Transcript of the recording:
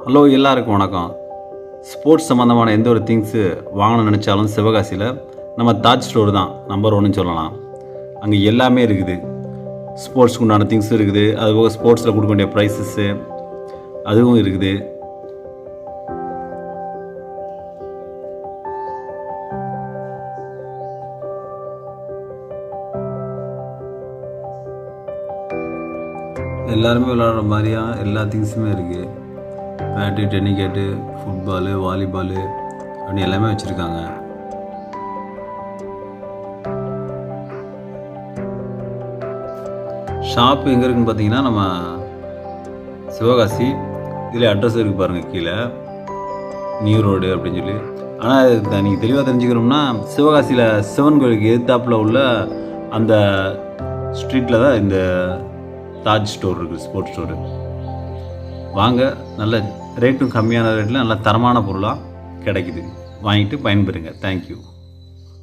Hello, எல்லாருக்கும் வணக்கம். Sports சம்மந்தமான எந்த ஒரு திங்ஸு வாங்கணும்னு நினச்சாலும் சிவகாசியில் நம்ம தாஜ் ஸ்டோர் தான் நம்பர் 1ன்னு சொல்லலாம். அங்கே எல்லாமே இருக்குது. ஸ்போர்ட்ஸ்க்கு உண்டான திங்ஸ் இருக்குது, அதுபோக ஸ்போர்ட்ஸில் கொடுக்க வேண்டிய ப்ரைஸஸ்ஸு அதுவும் இருக்குது. எல்லாருமே விளையாடுற மாதிரியாக எல்லா திங்ஸுமே இருக்குது. பேட்டு, டென்னிகேட்டு, ஃபுட்பாலு, வாலிபாலு அப்படின்னு எல்லாமே வச்சுருக்காங்க. ஷாப்பு எங்கே இருக்குதுன்னு பார்த்தீங்கன்னா நம்ம சிவகாசி. இதில் அட்ரஸ் இருக்குது பாருங்கள், கீழே நியூ ரோடு அப்படின்னு சொல்லி. ஆனால் நீங்கள் தெளிவாக தெரிஞ்சுக்கணும்னா சிவகாசியில் சிவன் கோயிலுக்கு எதிர்த்தாப்பில் உள்ள அந்த ஸ்ட்ரீட்டில் தான் இந்த தாஜ் ஸ்டோர் இருக்குது, ஸ்போர்ட்ஸ் ஸ்டோரு. வாங்க, நல்ல ரேட்டும் கம்மியான ரேட்டில் நல்ல தரமான பொருளாக கிடைக்குது. வாங்கிட்டு பயன்பெறுங்க. தேங்க்யூ.